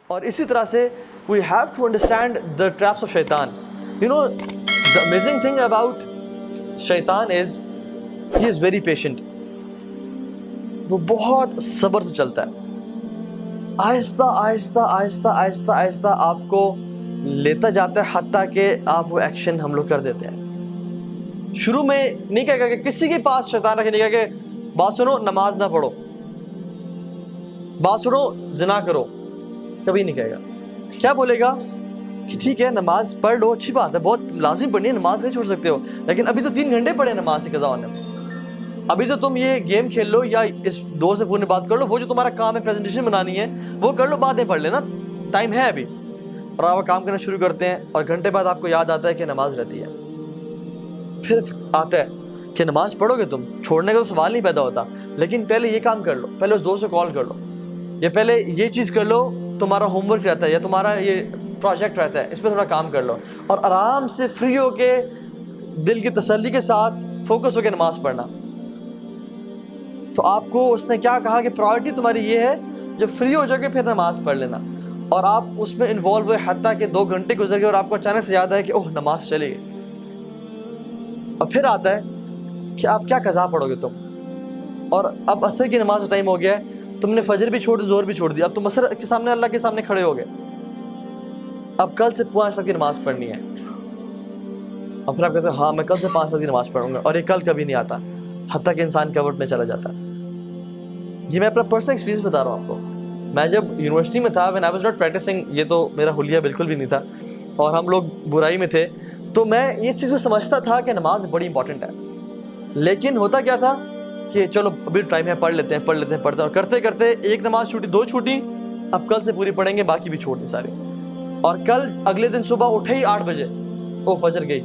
اور اسی طرح سے we have to understand the traps of shaitan. You know, the amazing thing about shaitan is he is very patient. وہ بہت صبر سے چلتا ہے، آہستہ آہستہ آہستہ آہستہ آہستہ آپ کو لیتا جاتا ہے، حتیٰ کہ آپ وہ ایکشن ہم لوگ کر دیتے ہیں۔ شروع میں نہیں کہے گا کہ کسی کے پاس شیطان رکھے، نہیں کہے کہ بات سنو نماز نہ پڑھو، بات سنو زنا کرو، کبھی نہیں کہے گا۔ کیا بولے گا کہ ٹھیک ہے نماز پڑھ لو، اچھی بات ہے، بہت لازمی پڑھنی ہے، نماز نہیں چھوڑ سکتے ہو، لیکن ابھی تو 3 گھنٹے پڑھے نماز کی قضا ہونے میں، ابھی تو تم یہ گیم کھیل لو یا اس دوست سے فون میں بات کر لو، وہ جو تمہارا کام ہے پریزنٹیشن بنانی ہے وہ کر لو، بعد میں پڑھ لینا، ٹائم ہے ابھی۔ اور آپ کام کرنا شروع کرتے ہیں اور گھنٹے بعد آپ کو یاد آتا ہے کہ نماز رہتی ہے، پھر آتا ہے کہ نماز پڑھو گے، تم چھوڑنے کا تو سوال نہیں پیدا ہوتا، لیکن پہلے یہ کام کر لو، پہلے اس دوست سے کال کر لو، یا پہلے یہ چیز کر لو، تمہارا ہوم ورک رہتا ہے یا تمہارا یہ پروجیکٹ رہتا ہے، اس پہ تھوڑا کام کر لو، اور آرام سے فری ہو کے دل کی تسلی کے ساتھ فوکس ہو کے نماز پڑھنا۔ تو آپ کو اس نے کیا کہا کہ پرائورٹی تمہاری یہ ہے، جب فری ہو جاؤ گے پھر نماز پڑھ لینا، اور آپ اس میں انوالو ہوئے حتیٰ کہ 2 گھنٹے گزر گئے اور آپ کو اچانک سے یاد ہے کہ اوہ نماز چلی گئی، اور پھر آتا ہے کہ آپ کیا قضا پڑھو گے تم، اور اب عصر کی نماز کا ٹائم ہو گیا ہے، تم نے فجر بھی چھوڑ دی، ظہر بھی چھوڑ دی، اب تم عصر کے سامنے اللہ کے سامنے کھڑے ہو گئے، اب کل سے 5 وقت کی نماز پڑھنی ہے، اور پھر آپ کہتے ہیں ہاں میں کل سے 5 وقت کی نماز پڑھوں گا، اور یہ کل کبھی نہیں آتا، حتیٰ کہ انسان کورٹ میں چلا جاتا ہے۔ یہ میں اپنا پرسنل ایکسپیرینس بتا رہا ہوں آپ کو۔ میں جب یونیورسٹی میں تھا، when I was not practicing، یہ تو میرا حلیہ بالکل بھی نہیں تھا، اور ہم لوگ برائی میں تھے، تو میں اس چیز کو سمجھتا تھا کہ نماز بڑی امپورٹنٹ ہے، لیکن ہوتا کیا تھا کہ چلو ابھی ٹائم ہے، پڑھ لیتے ہیں پڑھتے ہیں، اور کرتے کرتے ایک نماز چھوٹی، 2 چھوٹی، اب کل سے پوری پڑھیں گے، باقی بھی چھوڑ دی ساری، اور کل اگلے دن صبح اٹھے ہی 8 بجے، او فجر گئی،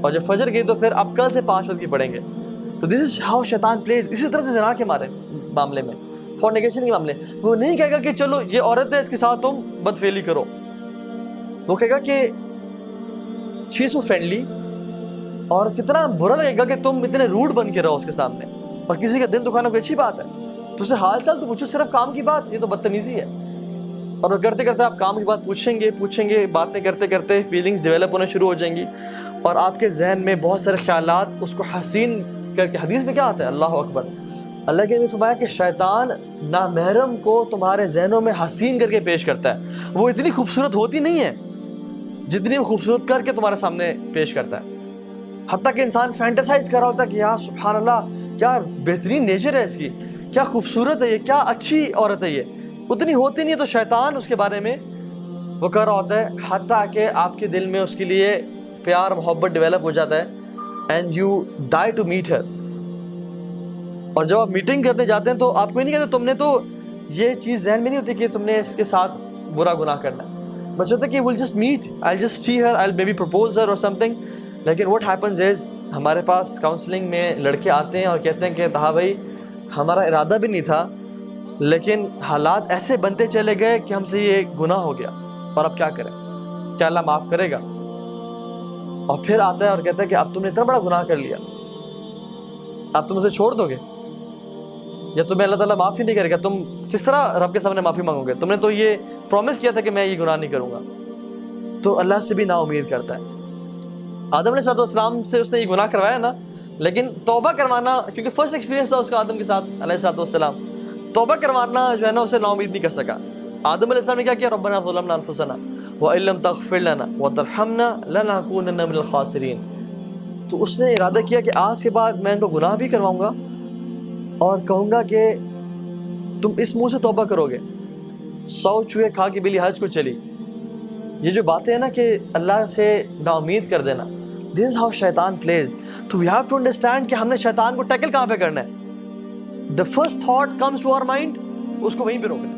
اور جب فجر گئی تو پھر اب کل سے 5 وقت کی پڑھیں گے۔ So this is how شیطان plays۔ اسی طرح سے زنا کے معاملے میں، فورنیکیشن کے معاملے، وہ نہیں کہے گا کہ چلو یہ عورت ہے اس کے ساتھ تم بدفعلی کرو، وہ کہے گا کہ she is so friendly، اور کتنا برا لگے گا کہ تم اتنے روڈ بن کے رہو اس کے سامنے، اور کسی کا دل دکھانا کوئی اچھی بات ہے، تو اسے حال چال تو پوچھو، صرف کام کی بات یہ تو بدتمیزی ہے۔ اور وہ کرتے کرتے آپ کام کی بات پوچھیں گے، باتیں کرتے کرتے فیلنگز ڈیولپ ہونا شروع ہو جائیں گی، اور آپ کے ذہن میں بہت سارے خیالات اس کو حسین کر کے، حدیث میں کیا آتا ہے، اللہ اکبر، اللہ کے نے فرمایا کہ شیطان نامحرم کو تمہارے ذہنوں میں حسین کر کے پیش کرتا ہے، وہ اتنی خوبصورت ہوتی نہیں ہے جتنی وہ خوبصورت کر کے تمہارے سامنے پیش کرتا ہے، حتیٰ کہ انسان فینٹیسائز کر رہا ہوتا ہے کہ یار سبحان اللہ کیا بہترین نیچر ہے اس کی، کیا خوبصورت ہے یہ، کیا اچھی عورت ہے یہ، اتنی ہوتی نہیں ہے، تو شیطان اس کے بارے میں وہ کر رہا ہوتا ہے، حتیٰ کہ آپ کے دل میں اس کے لیے پیار محبت ڈیولپ ہو جاتا ہے، and you die to meet her. اور جب آپ میٹنگ کرنے جاتے ہیں تو آپ کو نہیں کہتے، تم نے تو یہ چیز ذہن میں نہیں ہوتی کہ تم نے اس کے ساتھ برا گناہ کرنا ہے، بس ہوتا ہے کہ we'll just meet, I'll just see her, I'll maybe propose her or something، لیکن what happens is ہمارے پاس کاؤنسلنگ میں لڑکے آتے ہیں اور کہتے ہیں کہ ہاں بھائی ہمارا ارادہ بھی نہیں تھا، لیکن حالات ایسے بنتے چلے گئے کہ ہم سے یہ گناہ ہو گیا، اور اب کیا کریں، کیا اللہ معاف کرے گا؟ اور پھر آتا ہے اور کہتا ہے کہ اب تم نے اتنا بڑا گناہ کر لیا، اب تم اسے چھوڑ دو گے، یا تمہیں اللہ تعالیٰ معافی نہیں کرے گا، تم کس طرح رب کے سامنے معافی مانگو گے، تم نے تو یہ پرومس کیا تھا کہ میں یہ گناہ نہیں کروں گا۔ تو اللہ سے بھی نا امید کرتا ہے۔ آدم علیہ السلام سے اس نے یہ گناہ کروایا نا، لیکن توبہ کروانا، کیونکہ فرسٹ ایکسپیرینس تھا اس کا آدم کے ساتھ علیہ السلام، توبہ کروانا جو ہے نا اسے نا امید نہیں کر سکا۔ آدم علیہ السلام نے کیا کیا، ربنا ظلمنا انفسنا وان لم تغفر لنا وترحمنا لنکونن من الخاسرین۔ تو اس نے ارادہ کیا کہ آج کے بعد میں ان کو گناہ بھی کرواؤں گا، اور کہوں گا کہ تم اس منہ سے توبہ کرو گے، 100 چوہے کھا کے بلی حج کو چلی۔ یہ جو باتیں ہیں نا کہ اللہ سے نا امید کر دینا، this is how شیطان plays۔ تو we have to understand کہ ہم نے شیطان کو ٹیکل کہاں پہ کرنا ہے۔ The first thought comes to our mind، اس کو وہیں پہ روکنا ہے۔